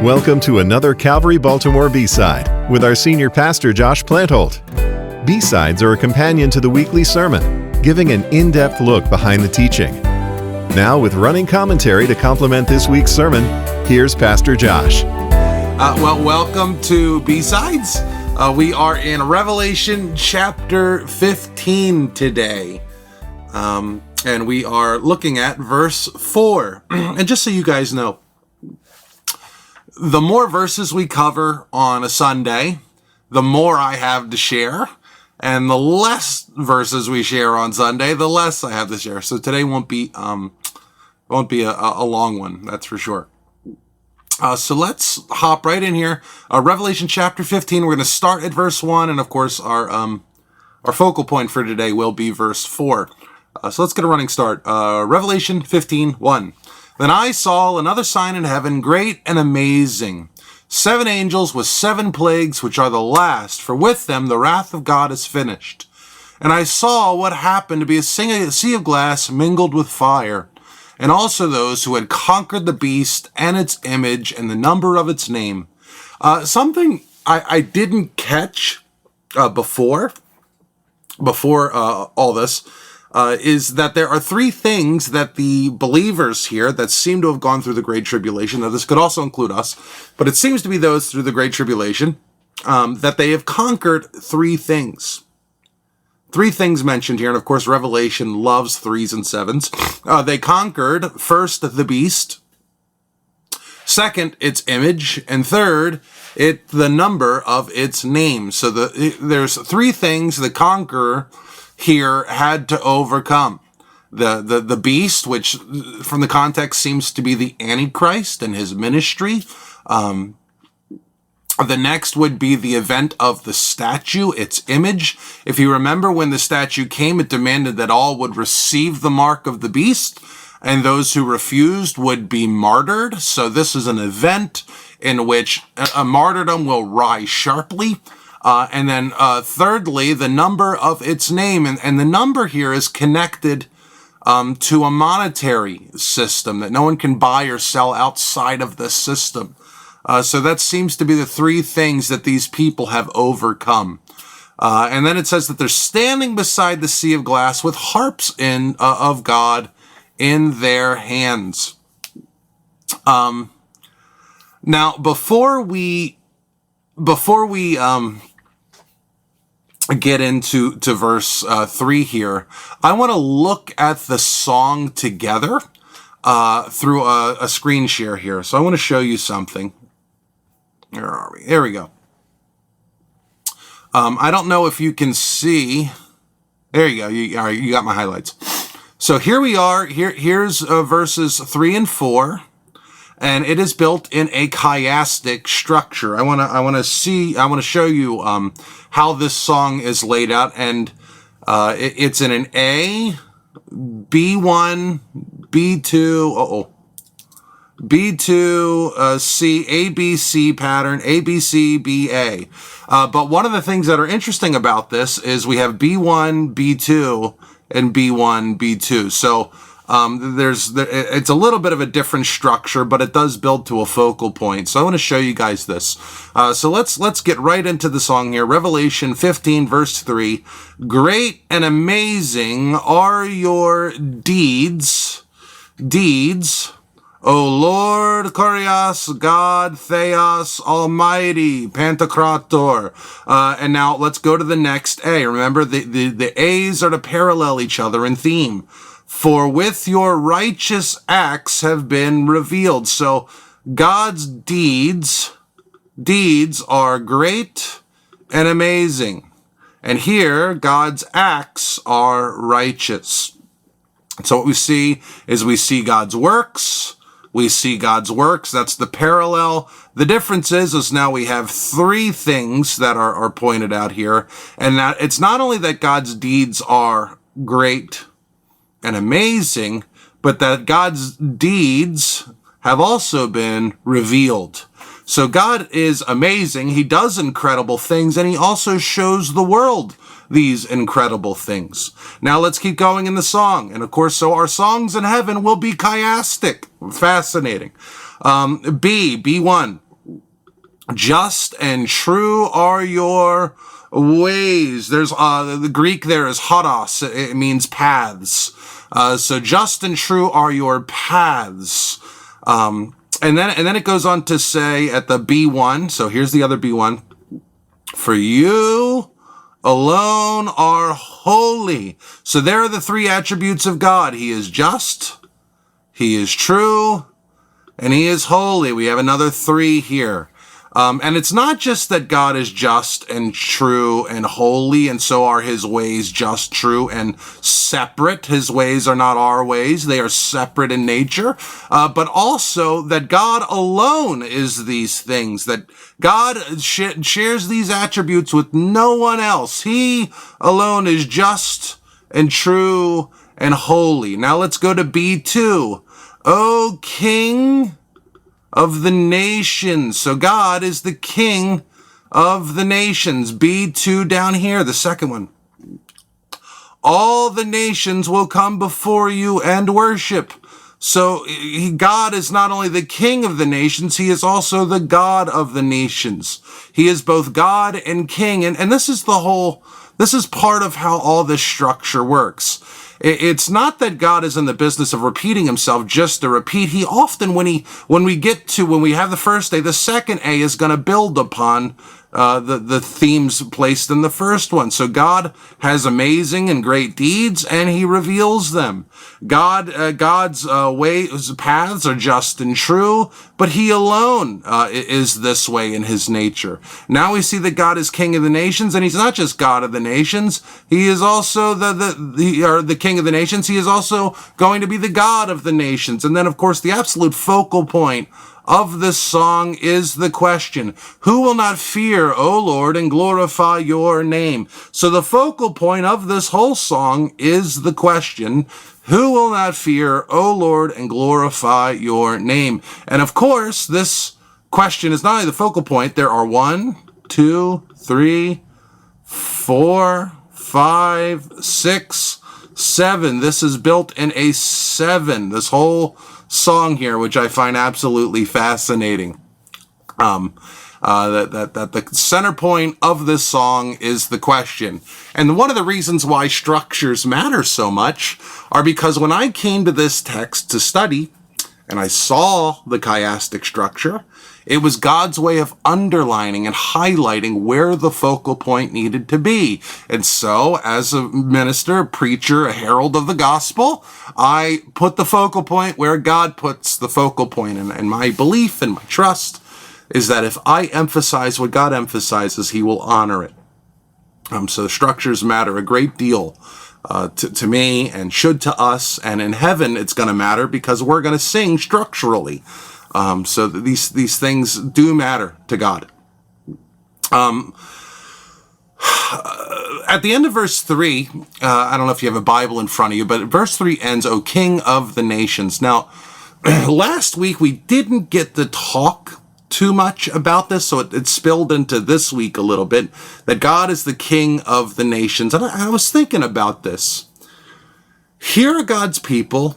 Welcome to another Calvary Baltimore B-Side with our senior pastor Josh Plantholt. B-Sides are a companion to the weekly sermon, giving an in-depth look behind the teaching. Now, with running commentary to complement this week's sermon, here's Pastor Josh. Welcome to B-Sides. We are in Revelation chapter 15 today. And we are looking at verse 4. And just so you guys know, the more verses we cover on a Sunday, the more I have to share. And the less verses we share on Sunday, the less I have to share. So today won't be a long one, that's for sure. So let's hop right in here. Revelation chapter 15. We're going to start at verse 1, and of course our focal point for today will be verse 4. So let's get a running start. Revelation 15:1. Then I saw another sign in heaven, great and amazing. 7 angels with 7 plagues, which are the last, for with them the wrath of God is finished. And I saw what happened to be a sea of glass mingled with fire, and also those who had conquered the beast and its image and the number of its name. Something I didn't catch before all this is that there are 3 things that the believers here that seem to have gone through the Great Tribulation, now this could also include us, but it seems to be those through the Great Tribulation, that they have conquered 3 things. 3 things mentioned here, and of course Revelation loves 3s and 7s. They conquered, first, the beast, second, its image, and third, the number of its name. So there's 3 things the conqueror here had to overcome. The beast, which from the context seems to be the Antichrist and his ministry. The next would be the event of the statue, its image. If you remember, when the statue came, it demanded that all would receive the mark of the beast, and those who refused would be martyred. So this is an event in which a martyrdom will rise sharply. And then thirdly, the number of its name. And the number here is connected to a monetary system that no one can buy or sell outside of the system. So that seems to be the 3 things that these people have overcome. And then it says that they're standing beside the sea of glass with harps of God in their hands. Now, before we get into verse 3 here, I want to look at the song together through a screen share here. So I want to show you something. Where are we? There we go. I don't know if you can see. There you go. You got my highlights. So here we are. Here's verses 3 and 4. And it is built in a chiastic structure. I want to show you how this song is laid out, and it's in an A, B1, B2, B2, C, ABC pattern, ABC, BA. But one of the things that are interesting about this is we have B1, B2, and B1, B2. So it's a little bit of a different structure, but it does build to a focal point. So I want to show you guys this. So let's get right into the song here. Revelation 15 verse 3. Great and amazing are your deeds, O Lord, Kurios, God, Theos, Almighty, Pantocrator. And now let's go to the next A. Remember, the A's are to parallel each other in theme. For with your righteous acts have been revealed. So God's deeds are great and amazing. And here, God's acts are righteous. So what we see is we see God's works. We see God's works. That's the parallel. The difference is now we have 3 things that are pointed out here. And that it's not only that God's deeds are great and amazing, but that God's deeds have also been revealed. So God is amazing. He does incredible things, and he also shows the world these incredible things. Now let's keep going in the song. And of course, so our songs in heaven will be chiastic. Fascinating. B1. Just and true are your ways. There's the Greek there is hodos. It means paths. So just and true are your paths. And then it goes on to say at the B1. So here's the other B1. For you alone are holy. So there are the three attributes of God. He is just, he is true, and he is holy. We have another three here. And it's not just that God is just and true and holy, and so are his ways just, true, and separate. His ways are not our ways. They are separate in nature. But also that God alone is these things, that God shares these attributes with no one else. He alone is just and true and holy. Now let's go to B2. O King of the nations. So God is the King of the nations. B2 down here, the second one. All the nations will come before you and worship. So God is not only the King of the nations, he is also the God of the nations. He is both God and King. And this is this is part of how all this structure works. It's not that God is in the business of repeating himself just to repeat. He often, when we have the first A, the second A is going to build upon the themes placed in the first one. So God has amazing and great deeds, and he reveals them. God's paths are just and true, but he alone is this way in his nature. Now we see that God is King of the nations, and he's not just God of the nations. He is also the King of the nations. He is also going to be the God of the nations. And then, of course, the absolute focal point of this song is the question, who will not fear, O Lord, and glorify your name? So the focal point of this whole song is the question, who will not fear, O Lord, and glorify your name? And of course, this question is not only the focal point. There are 1, 2, 3, 4, 5, 6, 7. This is built in a 7. This whole song here, which I find absolutely fascinating. That the center point of this song is the question. And one of the reasons why structures matter so much are because when I came to this text to study, and I saw the chiastic structure, it was God's way of underlining and highlighting where the focal point needed to be. And so, as a minister, a preacher, a herald of the gospel, I put the focal point where God puts the focal point. And my belief and my trust is that if I emphasize what God emphasizes, he will honor it. So structures matter a great deal to me and should to us. And in heaven, it's going to matter because we're going to sing structurally. So these things do matter to God. At the end of verse 3, I don't know if you have a Bible in front of you, but verse 3 ends, O King of the nations. Now, last week we didn't get to talk too much about this, so it spilled into this week a little bit, that God is the King of the nations. And I was thinking about this. Here are God's people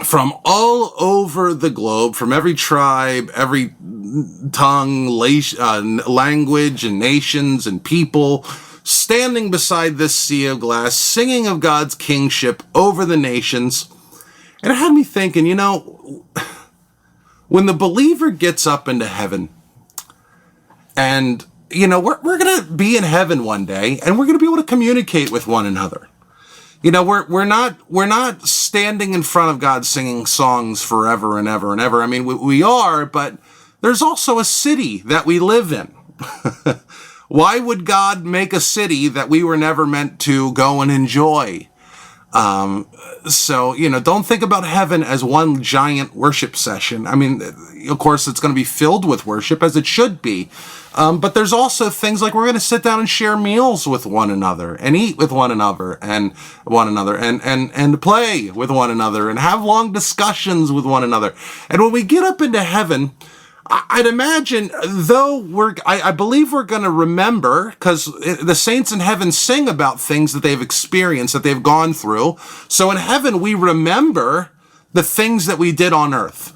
from all over the globe, from every tribe, every tongue, language, and nations and people, standing beside this sea of glass, singing of God's kingship over the nations. And it had me thinking, when the believer gets up into heaven, and, we're going to be in heaven one day, and we're going to be able to communicate with one another. We're not standing in front of God singing songs forever and ever and ever. I mean, we are, but there's also a city that we live in. Why would God make a city that we were never meant to go and enjoy? So, don't think about heaven as one giant worship session. I mean, of course, it's going to be filled with worship, as it should be. But there's also things like we're going to sit down and share meals with one another and eat with one another and play with one another and have long discussions with one another. And when we get up into heaven, I'd imagine, though I believe we're going to remember, because the saints in heaven sing about things that they've experienced, that they've gone through. So in heaven, we remember the things that we did on earth.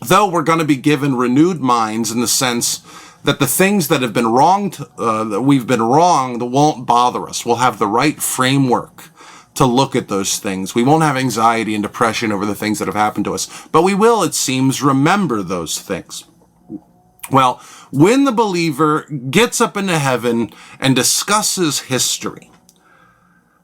though we're going to be given renewed minds in the sense that the things that have been wronged, that we've been wronged, won't bother us. We'll have the right framework to look at those things. We won't have anxiety and depression over the things that have happened to us, but we will, it seems, remember those things. Well, when the believer gets up into heaven and discusses history,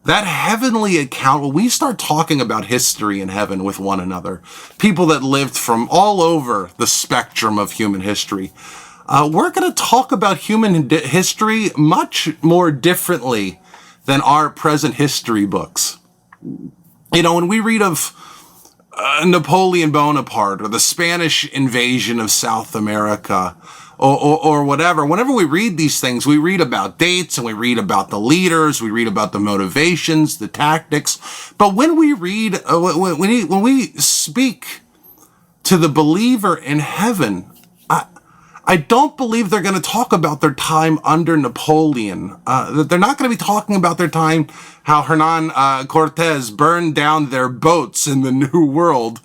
that heavenly account, when we start talking about history in heaven with one another, people that lived from all over the spectrum of human history, we're going to talk about human history much more differently than our present history books. You know, when we read of Napoleon Bonaparte or the Spanish invasion of South America or whatever, whenever we read these things, we read about dates and we read about the leaders, we read about the motivations, the tactics. But when we read, when we speak to the believer in heaven, I don't believe they're going to talk about their time under Napoleon. They're not going to be talking about their time, how Hernan Cortez burned down their boats in the New World.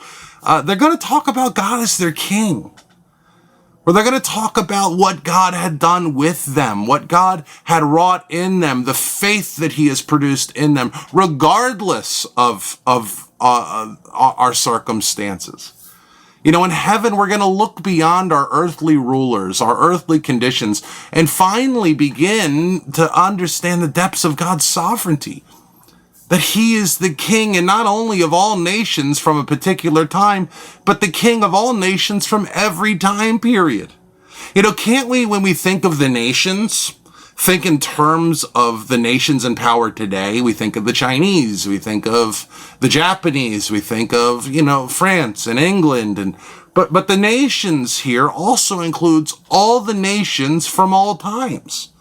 They're going to talk about God as their king. Or they're going to talk about what God had done with them, what God had wrought in them, the faith that he has produced in them, regardless of our circumstances. You know, in heaven, we're going to look beyond our earthly rulers, our earthly conditions, and finally begin to understand the depths of God's sovereignty. That he is the king, and not only of all nations from a particular time, but the king of all nations from every time period. You know, can't we, when we think of the nations, think in terms of the nations in power today? We think of the Chinese, we think of the Japanese, we think of, you know, France and England, but the nations here also includes all the nations from all times.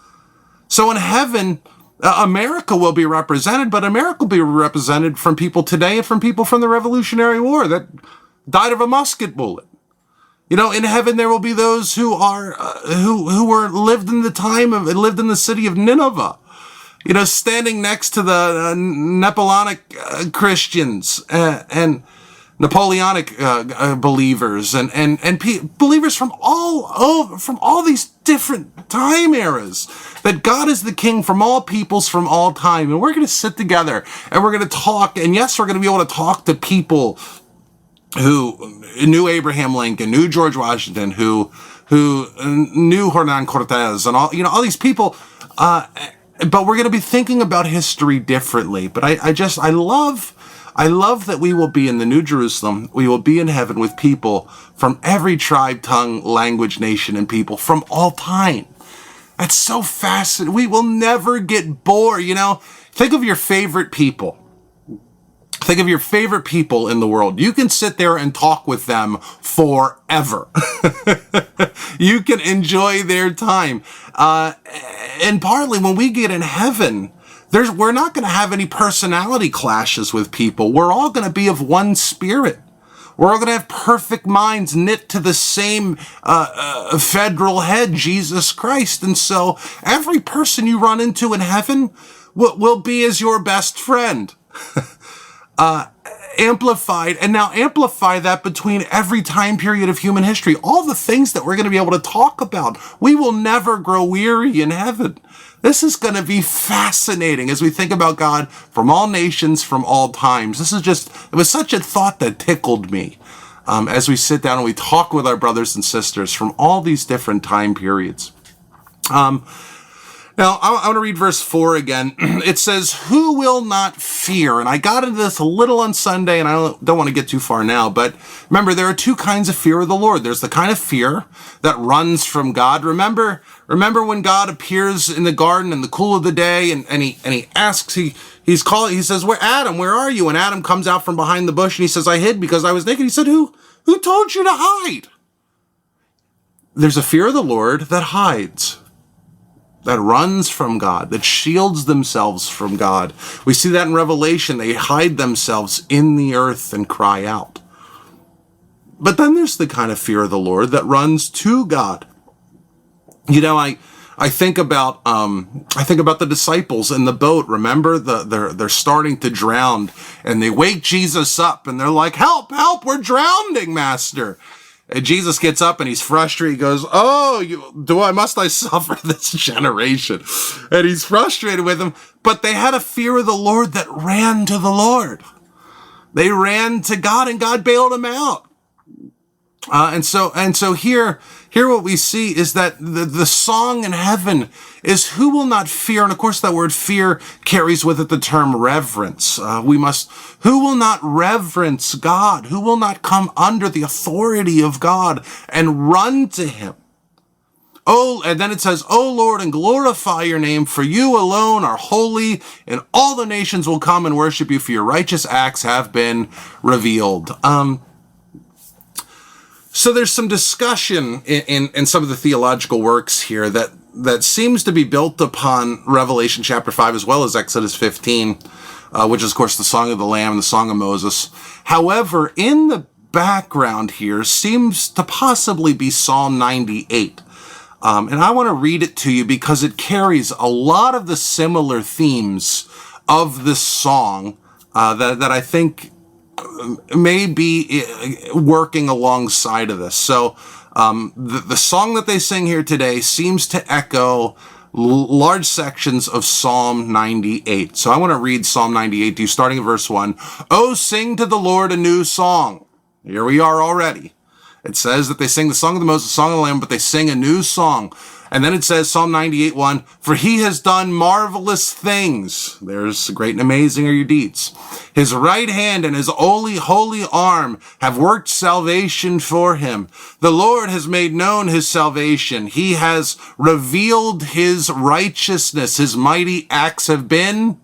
So in heaven, America will be represented, but America will be represented from people today and from people from the Revolutionary War that died of a musket bullet. You know, in heaven there will be those who are lived in the city of Nineveh. You know, standing next to the Napoleonic Christians and Napoleonic believers and believers from all these different time eras. That God is the king from all peoples, from all time, and we're going to sit together and we're going to talk. And yes, we're going to be able to talk to people who knew Abraham Lincoln, knew George Washington, who knew Hernan Cortez, and all these people. But we're going to be thinking about history differently. But I love that we will be in the New Jerusalem. We will be in heaven with people from every tribe, tongue, language, nation, and people from all time. That's so fascinating. We will never get bored. You know, think of your favorite people. Think of your favorite people in the world. You can sit there and talk with them forever. You can enjoy their time. And partly when we get in heaven, we're not going to have any personality clashes with people. We're all going to be of one spirit. We're all going to have perfect minds knit to the same federal head, Jesus Christ. And so every person you run into in heaven will be as your best friend. Amplified, and now amplify that between every time period of human history. All the things that we're going to be able to talk about. We will never grow weary in heaven. This is going to be fascinating as we think about God from all nations, from all times. It was such a thought that tickled me as we sit down and we talk with our brothers and sisters from all these different time periods. Now, I want to read verse 4 again. It says, who will not fear? And I got into this a little on Sunday, and I don't want to get too far now, but remember, there are two kinds of fear of the Lord. There's the kind of fear that runs from God. Remember when God appears in the garden in the cool of the day, and he asks, he says, Adam, where are you? And Adam comes out from behind the bush, and he says, I hid because I was naked. He said, who told you to hide? There's a fear of the Lord that hides, that runs from God, that shields themselves from God. We see that in Revelation. They hide themselves in the earth and cry out. But then there's the kind of fear of the Lord that runs to God. You know, I think about the disciples in the boat. Remember, they're starting to drown, and they wake Jesus up, and they're like, "Help! Help! We're drowning, Master!" And Jesus gets up and he's frustrated. He goes, must I suffer this generation? And he's frustrated with them. But they had a fear of the Lord that ran to the Lord. They ran to God and God bailed them out. And so here what we see is that the song in heaven is who will not fear. And of course that word fear carries with it the term reverence. Who will not reverence God? Who will not come under the authority of God and run to him? Oh, and then it says, "O Lord, and glorify your name, for you alone are holy, and all the nations will come and worship you, for your righteous acts have been revealed." So there's some discussion in some of the theological works here that seems to be built upon Revelation chapter 5 as well as Exodus 15, which is, of course, the Song of the Lamb and the Song of Moses. However, in the background here seems to possibly be Psalm 98. And I want to read it to you because it carries a lot of the similar themes of this song that I think may be working alongside of this. So the song that they sing here today seems to echo large sections of Psalm 98. So I want to read Psalm 98 to you, starting at verse 1. "Oh, sing to the Lord a new song." Here we are already. It says that they sing the Song of the Moses, the Song of the Lamb, but they sing a new song. And then it says, Psalm 98:1, "For he has done marvelous things." There's great and amazing are your deeds. "His right hand and his holy arm have worked salvation for him. The Lord has made known his salvation. He has revealed his righteousness. His mighty acts have been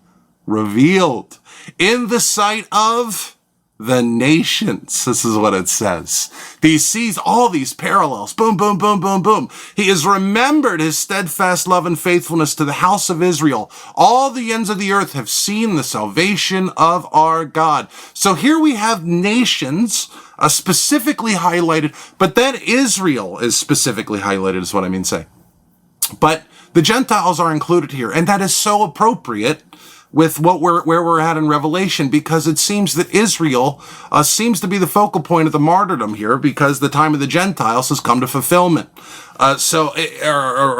revealed in the sight of the nations." This is what it says. He sees all these parallels. Boom, boom, boom, boom, boom. "He has remembered his steadfast love and faithfulness to the house of Israel. All the ends of the earth have seen the salvation of our God." So here we have nations specifically highlighted, but then Israel is specifically highlighted, is what I mean to say. But the Gentiles are included here, and that is so appropriate with where we're at in Revelation, because it seems that Israel seems to be the focal point of the martyrdom here, because the time of the Gentiles has come to fulfillment. Or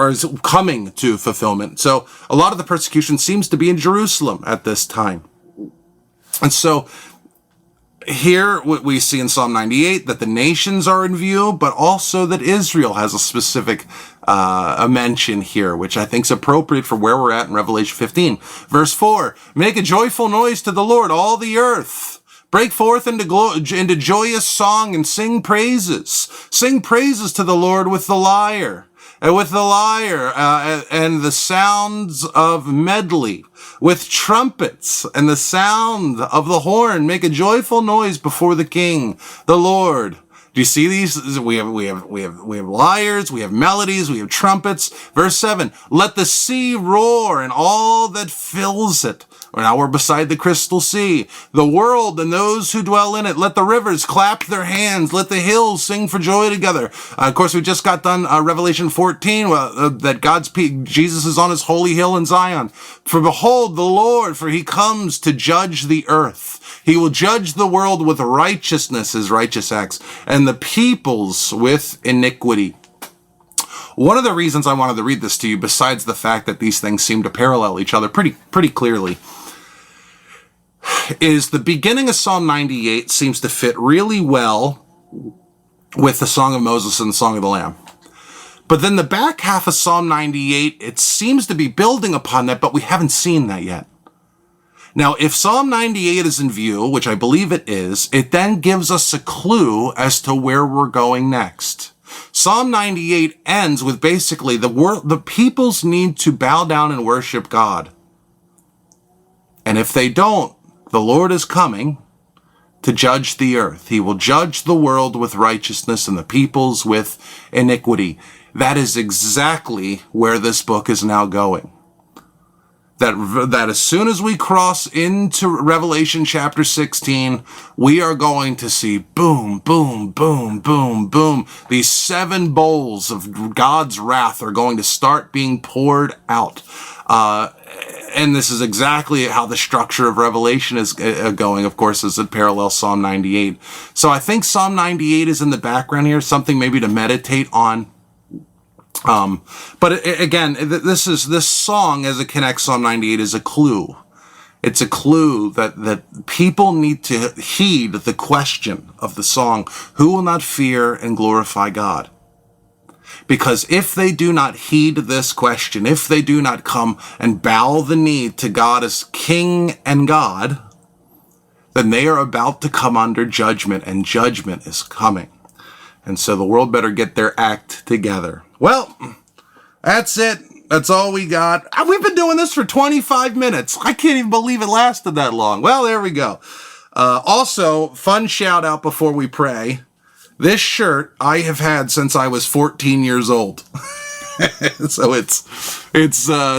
is coming to fulfillment. So a lot of the persecution seems to be in Jerusalem at this time. And so here we see in Psalm 98 that the nations are in view, but also that Israel has a specific a mention here, which I think is appropriate for where we're at in Revelation 15. Verse 4, "Make a joyful noise to the Lord, all the earth. Break forth into joyous song and sing praises. Sing praises to the Lord with the lyre. And with the lyre and the sounds of medley, with trumpets and the sound of the horn, make a joyful noise before the King, the Lord." Do you see these? We have lyres, we have melodies, we have trumpets. Verse 7, "Let the sea roar and all that fills it." Now we're beside the crystal sea. "The world and those who dwell in it. Let the rivers clap their hands. Let the hills sing for joy together." Of course, we just got done Revelation 14, that Jesus is on his holy hill in Zion. "For behold the Lord, for he comes to judge the earth. He will judge the world with righteousness," his righteous acts, "and the peoples with iniquity." One of the reasons I wanted to read this to you, besides the fact that these things seem to parallel each other pretty clearly, is the beginning of Psalm 98 seems to fit really well with the Song of Moses and the Song of the Lamb. But then the back half of Psalm 98, it seems to be building upon that, but we haven't seen that yet. Now, if Psalm 98 is in view, which I believe it is, it then gives us a clue as to where we're going next. Psalm 98 ends with basically the peoples need to bow down and worship God. And if they don't, the Lord is coming to judge the earth. He will judge the world with righteousness and the peoples with iniquity. That is exactly where this book is now going. that as soon as we cross into Revelation chapter 16, we are going to see boom, boom, boom, boom, boom. These 7 bowls of God's wrath are going to start being poured out. And this is exactly how the structure of Revelation is going, of course, as it parallels Psalm 98. So I think Psalm 98 is in the background here, something maybe to meditate on. But again, this song, as it connects Psalm 98, is a clue. It's a clue that people need to heed the question of the song, who will not fear and glorify God? Because if they do not heed this question, if they do not come and bow the knee to God as King and God, then they are about to come under judgment, and judgment is coming. And so the world better get their act together. Well, that's it. That's all we got. We've been doing this for 25 minutes. I can't even believe it lasted that long. Well, there we go. Also, fun shout out before we pray. This shirt I have had since I was 14 years old. So it's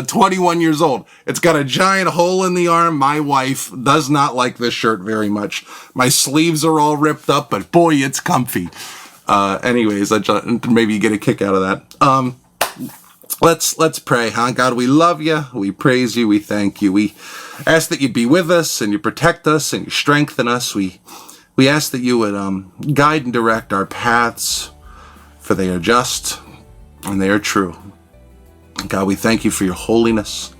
21 years old. It's got a giant hole in the arm. My wife does not like this shirt very much. My sleeves are all ripped up, but boy, it's comfy. Anyways, maybe you get a kick out of that. Let's pray, huh? God, we love you. We praise you. We thank you. We ask that you be with us and you protect us and you strengthen us. We ask that you would guide and direct our paths, for they are just and they are true. God, we thank you for your holiness.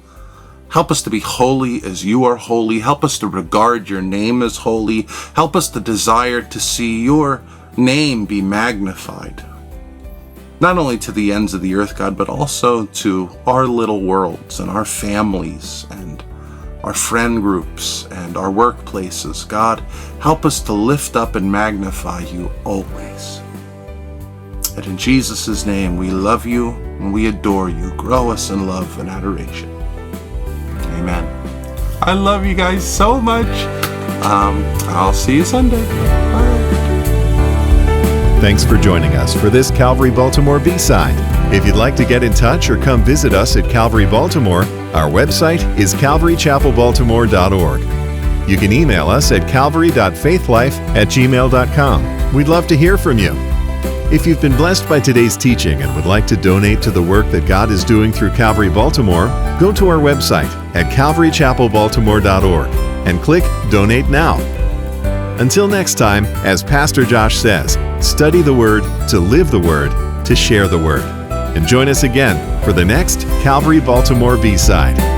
Help us to be holy as you are holy. Help us to regard your name as holy. Help us to desire to see your name be magnified. Not only to the ends of the earth, God, but also to our little worlds and our families and our friend groups and our workplaces. God, help us to lift up and magnify you always. And in Jesus' name, we love you and we adore you. Grow us in love and adoration. Amen. I love you guys so much. I'll see you Sunday. Bye. Thanks for joining us for this Calvary Baltimore B-Side. If you'd like to get in touch or come visit us at Calvary Baltimore, our website is calvarychapelbaltimore.org. You can email us at calvary.faithlife@gmail.com. We'd love to hear from you. If you've been blessed by today's teaching and would like to donate to the work that God is doing through Calvary Baltimore, go to our website at calvarychapelbaltimore.org and click Donate Now. Until next time, as Pastor Josh says, study the Word, to live the Word, to share the Word. And join us again for the next Calvary Baltimore B-Side.